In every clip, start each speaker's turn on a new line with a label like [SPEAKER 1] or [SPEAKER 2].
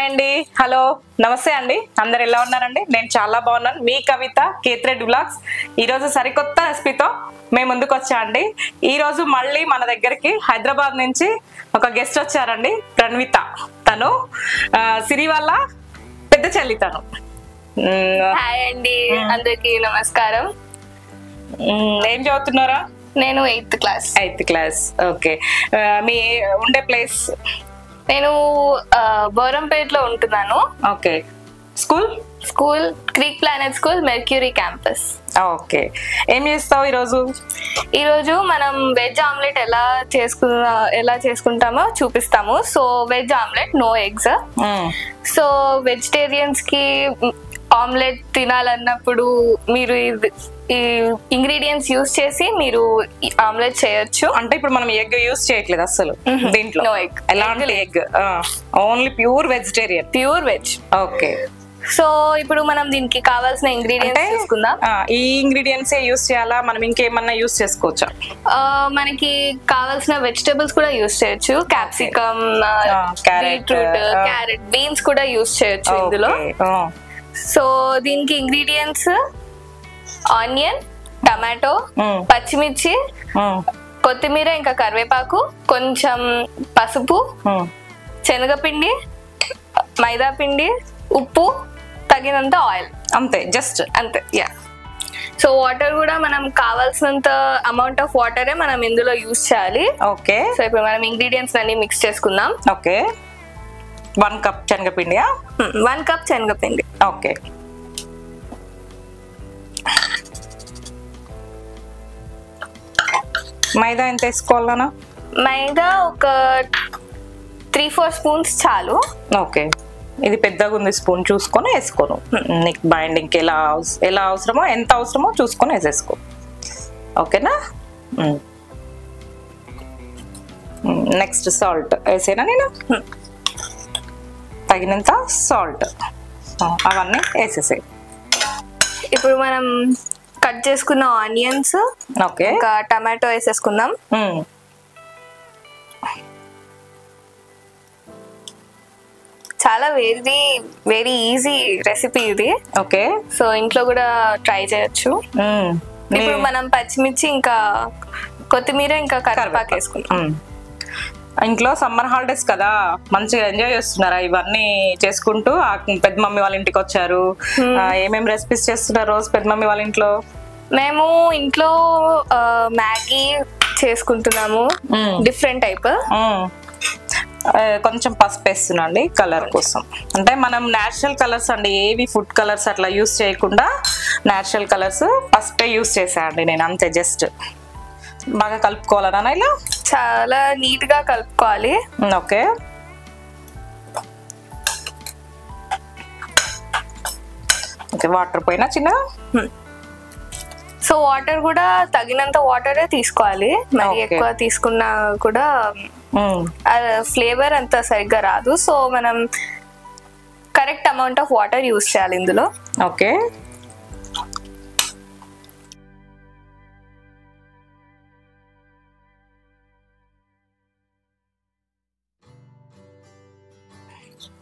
[SPEAKER 1] Hi అండి, hello, నమస్తే అండి. అందరు ఎలా ఉన్నారండి? నేను చాలా బాగున్నాను. మీ కవిత, కేత్రెడ్ వ్లాగ్స్. ఈరోజు సరికొత్త రెసిపీతో మేము ముందుకు వచ్చా అండి. ఈరోజు మళ్ళీ మన దగ్గరికి హైదరాబాద్ నుంచి ఒక గెస్ట్ వచ్చారండి, ప్రణవిత. తను సిరి వాళ్ళ పెద్ద చెల్లి. తను
[SPEAKER 2] హాయ్ అండి, అందరికి నమస్కారం.
[SPEAKER 1] ఏం చదువుతున్నారా?
[SPEAKER 2] నేను 8th క్లాస్.
[SPEAKER 1] ఓకే. మీ ఉండే ప్లేస్?
[SPEAKER 2] నేను బోరంపేటలో ఉంటున్నాను.
[SPEAKER 1] Okay. School
[SPEAKER 2] Creek Planet School, Mercury campus.
[SPEAKER 1] Okay. ఏం చేస్తావు
[SPEAKER 2] ఈరోజు మనం వెజ్ ఆమ్లెట్ ఎలా చేసుకుంటామో చూపిస్తాము. So veg omelette, no eggs. So vegetarians కి ఆమ్లెట్ తినాలన్నప్పుడు మీరు ఈ ఇంగ్రీడియంట్స్ యూస్ చేసి మీరు ఆమ్లెట్ చేయొచ్చు.
[SPEAKER 1] అంటే ఇప్పుడు మనం ఎగ్ యూస్ చేయట్లేదు అసలు దీంట్లో?
[SPEAKER 2] No egg.
[SPEAKER 1] ఎలాంటి egg? Only pure vegetarian,
[SPEAKER 2] pure veg.
[SPEAKER 1] Okay.
[SPEAKER 2] So ఇప్పుడు మనం దీనికి కావాల్సిన ఇంగ్రీడియంట్స్ తీసుకుందాం.
[SPEAKER 1] ఈ ఇంగ్రీడియంట్స్ యూస్ చేయాలా, మనం ఇంకేమన్నా యూస్ చేసుకోవచ్చా?
[SPEAKER 2] మనకి కావాల్సిన వెజిటబుల్స్ కూడా యూస్ చేయొచ్చు. క్యాప్సికమ్, బీట్రూట్, క్యారెట్, బీన్స్ కూడా యూస్ చేయొచ్చు ఇందులో. సో దీనికి ఇంగ్రీడియంట్స్ ఆనియన్, టమాటో, పచ్చిమిర్చి, కొత్తిమీర, ఇంకా కరివేపాకు, కొంచెం పసుపు, శనగపిండి, మైదా పిండి, ఉప్పు, తగినంత ఆయిల్. అంతే. యా. సో వాటర్ కూడా మనం కావాల్సినంత అమౌంట్ ఆఫ్ వాటరే మనం ఇందులో యూస్ చేయాలి.
[SPEAKER 1] ఓకే.
[SPEAKER 2] సో ఇప్పుడు మనం ఇంగ్రీడియంట్స్ అన్ని మిక్స్ చేసుకుందాం.
[SPEAKER 1] ఓకే. 1 కప్ శనగపిండి.
[SPEAKER 2] 1 కప్ శనగపిండి.
[SPEAKER 1] ఓకే. మైదా ఎంత వేసుకోవాలనా?
[SPEAKER 2] మైదా ఒక 3-4 స్పూన్స్ చాలు.
[SPEAKER 1] ఓకే. ఇది పెద్దగా ఉంది స్పూన్, చూసుకొని వేసుకోను. నీకు బైండింగ్కి ఎలా అవసరమో, ఎంత అవసరమో చూసుకొని వేసేసుకో. ఓకేనా? నెక్స్ట్ సాల్ట్ వేసేనా నేను? తగినంత సాల్ట్, అవన్నీ వేసేసాయి.
[SPEAKER 2] ఇప్పుడు మనం కట్ చేసుకున్న ఆనియన్స్,
[SPEAKER 1] ఓకే,
[SPEAKER 2] ఇంకా టమాటో వేసేసుకుందాం. చాలా వెరీ ఈజీ రెసిపీ ఇది.
[SPEAKER 1] ఓకే.
[SPEAKER 2] సో ఇంట్లో కూడా ట్రై చేయొచ్చు. ఇప్పుడు మనం పచ్చిమిర్చి, ఇంకా కొత్తిమీర, ఇంకా కరివేపాకు వేసుకుందాం.
[SPEAKER 1] ఇంట్లో సమ్మర్ హాలిడేస్ కదా, మంచిగా ఎంజాయ్ చేస్తున్నారా ఇవన్నీ చేసుకుంటూ? పెద్ద మమ్మీ వాళ్ళ ఇంటికి వచ్చారు. ఏమేమి రెసిపీస్ చేస్తున్నారు రోజు పెద్ద మమ్మీ వాళ్ళ ఇంట్లో?
[SPEAKER 2] మేము ఇంట్లో మ్యాగీ చేసుకుంటున్నాము, డిఫరెంట్ టైప్.
[SPEAKER 1] కొంచెం పసుపు వేస్తున్నా అండి కలర్ కోసం. అంటే మనం నేచురల్ కలర్స్ అండి, ఏవి ఫుడ్ కలర్స్ అట్లా యూస్ చేయకుండా నేచురల్ కలర్స్ పసుపే యూస్ చేసా అండి నేను. అంతే. జస్ట్ బాగా కలుపుకోవాలన్నా ఇలా
[SPEAKER 2] చాలా నీట్ గా కలుపుకోవాలి.
[SPEAKER 1] ఓకే. ఓకే. వాటర్ పోయినా చిన్న.
[SPEAKER 2] సో వాటర్ కూడా తగినంత వాటరే తీసుకోవాలి. మరి ఎక్కువ తీసుకున్నా కూడా ఫ్లేవర్ అంత సరిగ్గా రాదు. సో మనం correct amount of water use చేయాలి ఇందులో.
[SPEAKER 1] ఓకే.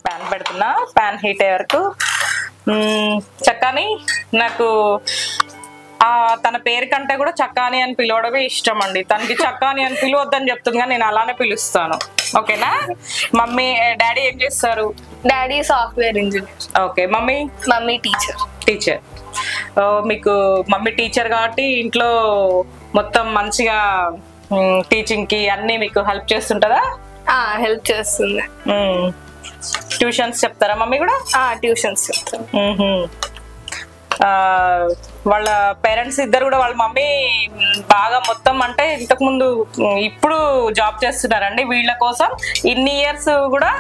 [SPEAKER 1] ప్యాన్ పెడుతున్నా. ప్యాన్ హీట్ అయ్యే వరకు చక్కాని, నాకు తన పేరు కంటే కూడా చక్కాని అని పిలవడమే ఇష్టం అండి. తనకి చక్కాని అని పిలవద్దని చెప్తుంది, కానీ నేను అలానే పిలుస్తాను. ఓకేనా? డాడీ ఏం చేస్తారు?
[SPEAKER 2] Daddy software engineer.
[SPEAKER 1] Okay.
[SPEAKER 2] Mummy teacher.
[SPEAKER 1] మీకు మమ్మీ టీచర్ కాబట్టి ఇంట్లో మొత్తం మంచిగా టీచింగ్ కి అన్ని మీకు హెల్ప్ చేస్తుంటదా?
[SPEAKER 2] హెల్ప్ చేస్తుంది.
[SPEAKER 1] ట్యూషన్స్ చెప్తారా మమ్మీ కూడా?
[SPEAKER 2] ట్యూషన్స్ చెప్తారు.
[SPEAKER 1] వాళ్ళ పేరెంట్స్ ఇద్దరు కూడా, వాళ్ళ మమ్మీ బాగా మొత్తం అంటే ఇంతకు ముందు ఇప్పుడు జాబ్ చేస్తున్నారండి. వీళ్ళ కోసం ఇన్ని ఇయర్స్ కూడా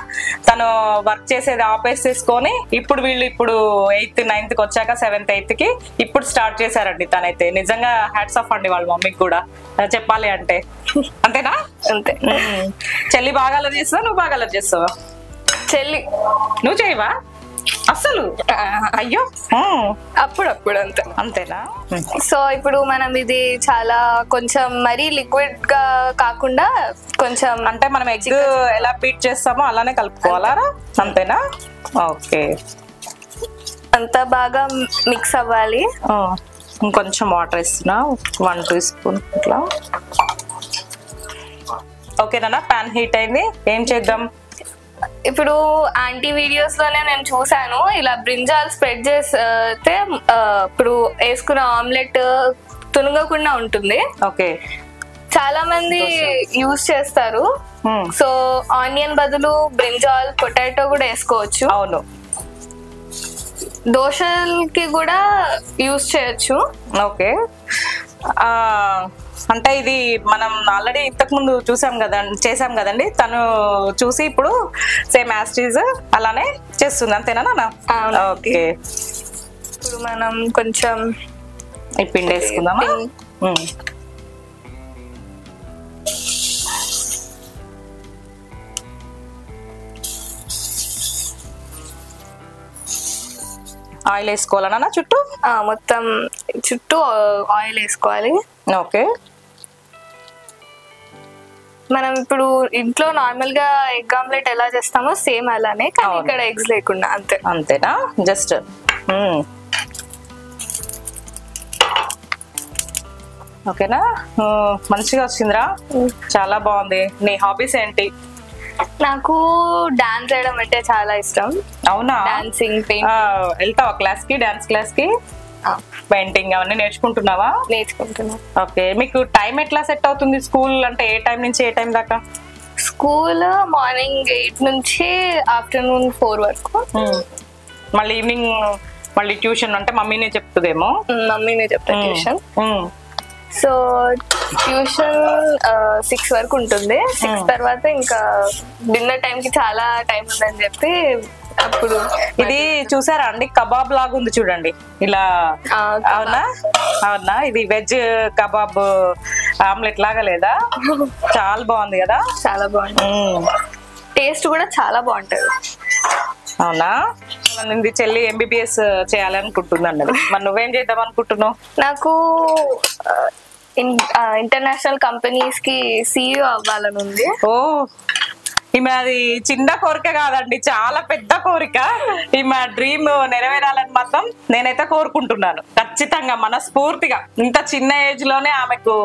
[SPEAKER 1] తను వర్క్ చేసేది ఆపేసేసుకొని ఇప్పుడు 8th 9th వచ్చాక 7th 8th కి ఇప్పుడు స్టార్ట్ చేశారండి. తనైతే నిజంగా హ్యాట్స్ ఆఫ్ అండి వాళ్ళ మమ్మీకి కూడా చెప్పాలి అంటే. అంతేనా?
[SPEAKER 2] అంతే.
[SPEAKER 1] చెల్లి బాగా అలర్ చేస్తావా, నువ్వు బాగా అలర్ చేస్తావా?
[SPEAKER 2] చెల్లి.
[SPEAKER 1] నువ్వు చేయవా? అసలు అయ్యో
[SPEAKER 2] అప్పుడప్పుడు అంతే.
[SPEAKER 1] అంతేనా?
[SPEAKER 2] సో ఇప్పుడు మనం ఇది చాలా కొంచెం మరీ లిక్విడ్ గా కాకుండా కొంచెం
[SPEAKER 1] అంటే మనం ఎగ్ ఎలా బీట్ చేస్తామో అలానే కలుపుకోవాలా? అంతేనా? ఓకే.
[SPEAKER 2] అంతా బాగా మిక్స్ అవ్వాలి.
[SPEAKER 1] ఇంకొంచెం వాటర్ ఇస్తున్నా, 1 teaspoon ఇట్లా. ఓకేనా? పాన్ హీట్ అయింది, ఏం చేద్దాం
[SPEAKER 2] ఇప్పుడు? ఆంటీ వీడియోస్ లోనే నేను చూసాను, ఇలా బ్రింజాల్ స్ప్రెడ్ చేస్తే ఇప్పుడు వేసుకున్న ఆమ్లెట్ తునగకుండా ఉంటుంది.
[SPEAKER 1] ఓకే.
[SPEAKER 2] చాలా మంది యూజ్ చేస్తారు. సో ఆనియన్ బదులు బ్రింజాల్, పొటాటో కూడా వేసుకోవచ్చు.
[SPEAKER 1] అవును,
[SPEAKER 2] దోశలకి కూడా యూజ్ చేయొచ్చు.
[SPEAKER 1] ఓకే. అంటే ఇది మనం ఆల్రెడీ ఇంతకు ముందు చేసాం కదండి. తను చూసి ఇప్పుడు సేమ్ యాస్టీజ్ అలానే చేస్తుంది, అంతేనా నాన్న? ఓకే.
[SPEAKER 2] ఇప్పుడు మనం కొంచెం
[SPEAKER 1] ఈ పిండి వేసుకుందామా? ఆయిల్ వేసుకోవాలన్నా చుట్టూ?
[SPEAKER 2] మొత్తం చుట్టూ ఆయిల్ వేసుకోవాలి.
[SPEAKER 1] ఓకే.
[SPEAKER 2] మనం ఇప్పుడు ఇంట్లో నార్మల్ గా ఎగ్ ఆమ్లెట్ ఎలా చేస్తామో సేమ్ అలానే, కానీ ఇక్కడ ఎగ్స్ లేకుండా. అంతే.
[SPEAKER 1] అంతేనా? జస్ట్ ఓకేనా? మంచిగా వచ్చిందిరా, చాలా బాగుంది. నీ హాబీస్ ఏంటి?
[SPEAKER 2] నాకు డాన్స్ చేయడం అంటే చాలా ఇష్టం.
[SPEAKER 1] అవునా?
[SPEAKER 2] డాన్సింగ్,
[SPEAKER 1] వెళ్తావా క్లాస్ కి? డాన్స్ క్లాస్ కి? పెయింటింగ్ అవన్నీ నేర్చుకుంటున్నావా?
[SPEAKER 2] నేర్చుకుంటున్నా.
[SPEAKER 1] ఓకే. మీకు టైం ఎట్లా సెట్ అవుతుంది? స్కూల్ అంటే ఏ టైం నుంచి ఏ టైం దాకా?
[SPEAKER 2] స్కూల్ మార్నింగ్ 8 నుంచి ఆఫ్టర్నూన్ 4 వరకు.
[SPEAKER 1] మళ్ళీ ఈవినింగ్ మళ్ళీ ట్యూషన్ అంటే మమ్మీనే చెప్తుందేమో?
[SPEAKER 2] మమ్మీనే చెప్తా ట్యూషన్. సో ట్యూషన్ 6 వరకు ఉంటుంది. 6 తర్వాత ఇంకా డిన్నర్ టైం కి చాలా టైం ఉందని చెప్పి అప్పుడు.
[SPEAKER 1] ఇది చూసారా అండి? కబాబ్ లాగా ఉంది చూడండి, ఇలా. అవునా? అవునా? ఇది వెజ్ కబాబ్ ఆమ్లెట్ లాగా లేదా? చాలా బాగుంది కదా?
[SPEAKER 2] చాలా బాగుంది. టేస్ట్ కూడా చాలా బాగుంటది.
[SPEAKER 1] అవునా? ఇది చెల్లి MBBS చేయాలనుకుంటుందండి. మరి నువ్వేం చేద్దాం అనుకుంటున్నావు?
[SPEAKER 2] నాకు ఇంటర్నేషనల్ కంపెనీస్ కి CEO అవ్వాలని ఉంది.
[SPEAKER 1] ఓ, ఈమె అది చిన్న కోరిక కాదండి, చాలా పెద్ద కోరిక. ఈమె డ్రీమ్ నెరవేరాలని మాత్రం నేనైతే కోరుకుంటున్నాను ఖచ్చితంగా, మనస్ఫూర్తిగా. ఇంత చిన్న ఏజ్ లోనే ఆమెకు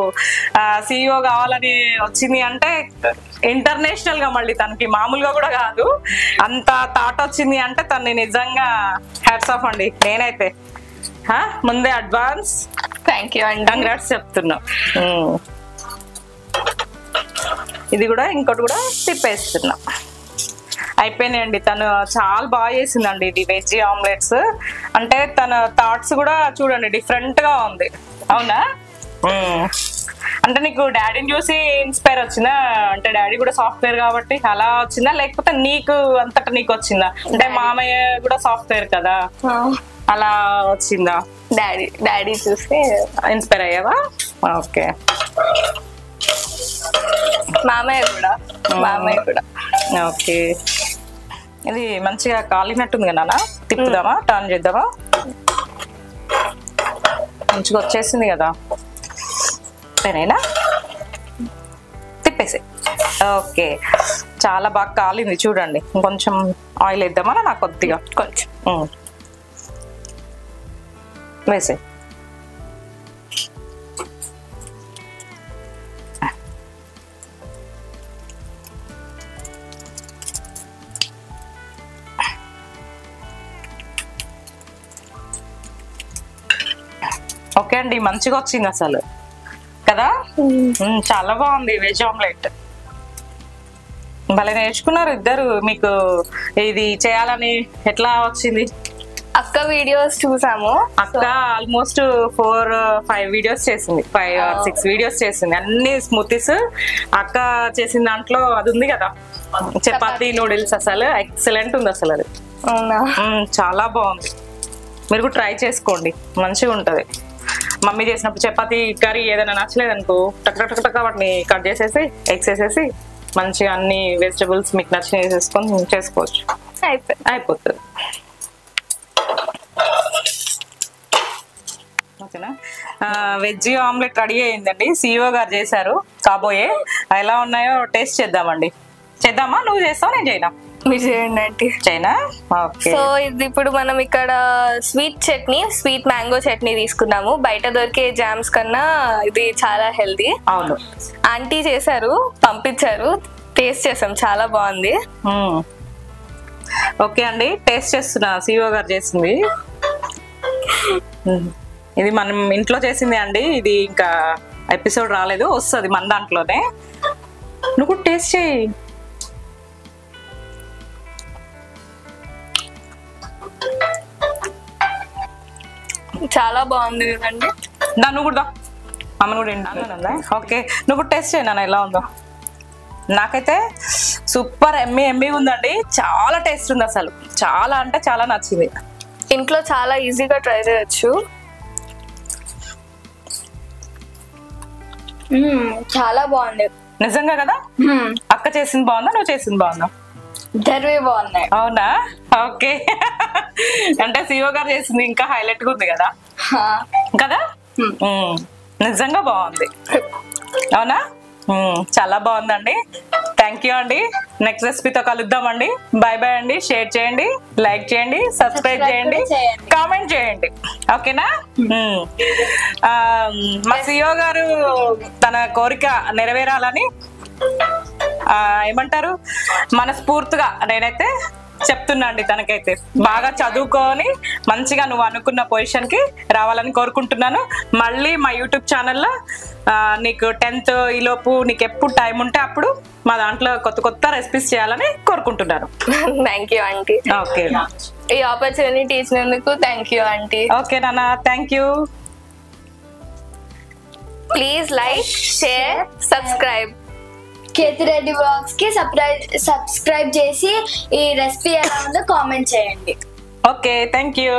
[SPEAKER 1] CEO కావాలని వచ్చింది అంటే ఇంటర్నేషనల్ గా, మళ్ళీ తనకి మామూలుగా కూడా కాదు, అంత థాట్ వచ్చింది అంటే తను నిజంగా హ్యాట్స్ ఆఫ్ అండి. నేనైతే ముందే అడ్వాన్స్
[SPEAKER 2] థ్యాంక్ యూ అండి,
[SPEAKER 1] కంగ్రాట్స్ చెప్తున్నా. ఇది కూడా ఇంకోటి కూడా తిప్పేస్తున్నా. అయిపోయినాయండి. తను చాలా బాగా చేసిందండి ఇది వెజ్ ఆమ్లెట్స్. అంటే తన థాట్స్ కూడా చూడండి డిఫరెంట్ గా ఉంది. అవునా? అంటే నీకు డాడీని చూసి ఇన్స్పైర్ వచ్చిందా? అంటే డాడీ కూడా సాఫ్ట్వేర్ కాబట్టి అలా వచ్చిందా, లేకపోతే నీకు అంతటా నీకు వచ్చిందా? అంటే మామయ్య కూడా సాఫ్ట్వేర్ కదా, అలా వచ్చిందా?
[SPEAKER 2] డాడీ చూసి
[SPEAKER 1] ఇన్స్పైర్ అయ్యావా? ఓకే.
[SPEAKER 2] మామయ్య కూడా.
[SPEAKER 1] ఓకే. ఇది మంచిగా కాలినట్టుంది కదా నాన్న? తిప్పుదామా? టర్న్ చేద్దామా? మంచిగా వచ్చేసింది కదా? సరేనా? తిప్పేసి. ఓకే, చాలా బాగా కాలింది చూడండి. ఇంకొంచెం ఆయిల్ వేద్దామా? నాకు కొద్దిగా కొంచెం వేసే. ఓకే అండి, మంచిగా వచ్చింది అసలు కదా? చాలా బాగుంది వెజ్ ఆమ్లెట్. భలే నేర్చుకున్నారు ఇద్దరు. మీకు ఇది చేయాలని ఎట్లా వచ్చింది?
[SPEAKER 2] అక్క వీడియోస్ చూసాము.
[SPEAKER 1] అక్క ఆల్మోస్ట్ 4-5 వీడియోస్ చేసింది, 5 or 6 వీడియోస్ చేసింది. అన్ని స్మూతీస్ అక్క చేసిన దాంట్లో అది ఉంది కదా, చపాతీ నూడిల్స్. అసలు ఎక్సలెంట్ ఉంది అసలు అది. చాలా బాగుంది. మీరు కూడా ట్రై చేసుకోండి, మంచిగా ఉంటది. మమ్మీ చేసినప్పుడు చపాతీ కర్రీ ఏదైనా నచ్చలేదు అనుకో, టక్ టక్ టక్ వాటిని కట్ చేసేసి ఎగ్స్ వేసేసి మంచిగా అన్ని వెజిటబుల్స్ మీకు నచ్చిన వేసేసుకొని చేసుకోవచ్చు, అయిపోతుంది. ఓకేనా. వెజ్ ఆమ్లెట్ రెడీ అయిందండి, సిఇఓ గారు చేశారు కాబోయే. ఎలా ఉన్నాయో టేస్ట్ చేద్దామండి. చేద్దామా? నువ్వు చేస్తావు, నేను చేయనా?
[SPEAKER 2] మీరు చేయండి ఆంటీ.
[SPEAKER 1] చైనా. ఓకే.
[SPEAKER 2] సో ఇది ఇప్పుడు మనం ఇక్కడ స్వీట్ మ్యాంగో చట్నీ తీసుకున్నాము. బయట దొరికే జామ్స్ కన్నా ఇది చాలా హెల్దీ.
[SPEAKER 1] అవును.
[SPEAKER 2] ఆంటీ చేశారు, పంపించారు, టేస్ట్ చేసాం, చాలా బాగుంది.
[SPEAKER 1] ఓకే అండి, టేస్ట్ చేస్తున్నా. సిఇఓ గారు చేసింది ఇది, మనం ఇంట్లో చేసింది అండి. ఇది ఇంకా ఎపిసోడ్ రాలేదు, వస్తుంది మన దాంట్లోనే. నువ్వు టేస్ట్ చేయి.
[SPEAKER 2] చాలా బాగుంది కదండి.
[SPEAKER 1] దాన్ని కూడా అమ్మను కూడా ఏంటా. ఓకే, నువ్వు టేస్ట్ చేయి నాన్న, ఎలా ఉందో. నాకైతే సూపర్ ఎమ్మి ఉందండి, చాలా టేస్ట్ ఉంది అసలు, చాలా అంటే చాలా నచ్చింది.
[SPEAKER 2] ఇంట్లో చాలా ఈజీగా ట్రై చేయొచ్చు. చాలా బాగుంది
[SPEAKER 1] నిజంగా కదా. అక్క చేసింది బాగుందా, నువ్వు చేసింది బాగుందా?
[SPEAKER 2] ఇద్దరివి బాగున్నాయి.
[SPEAKER 1] అవునా? ఓకే. అంటే సిఇఓ గారు చేసింది ఇంకా హైలైట్ గా ఉంది కదా కదా. నిజంగా బాగుంది. అవునా? చాలా బాగుందండి. థ్యాంక్ యూ అండి. నెక్స్ట్ రెసిపీతో కలుద్దామండి. బాయ్ బాయ్ అండి. షేర్ చేయండి, లైక్ చేయండి, సబ్స్క్రైబ్ చేయండి, కామెంట్ చేయండి. ఓకేనా? మా సిఇఓ గారు తన కోరిక నెరవేరాలని ఏమంటారు, మనస్ఫూర్తిగా నేనైతే చెప్తున్నా అండి. తనకైతే బాగా చదువుకొని మంచిగా నువ్వు అనుకున్న పొజిషన్ కి రావాలని కోరుకుంటున్నాను. మళ్ళీ మా యూట్యూబ్ ఛానల్లో నీకు 10th ఈలోపు నీకు ఎప్పుడు టైం ఉంటే అప్పుడు మా దాంట్లో కొత్త రెసిపీస్ చేయాలని కోరుకుంటున్నాను.
[SPEAKER 2] Thank you aunty.
[SPEAKER 1] ఓకే,
[SPEAKER 2] ఈ ఆపర్చునిటీ ఇచ్చినందుకు థ్యాంక్ యూ ఆంటీ.
[SPEAKER 1] ఓకే నాన్న, thank you.
[SPEAKER 2] Please like, share, subscribe.
[SPEAKER 3] Kethireddy vlogs కి సబ్స్క్రైబ్ చేసి ఈ రెసిపీ ఎలా ఉందో కామెంట్ చేయండి.
[SPEAKER 1] Okay, thank you.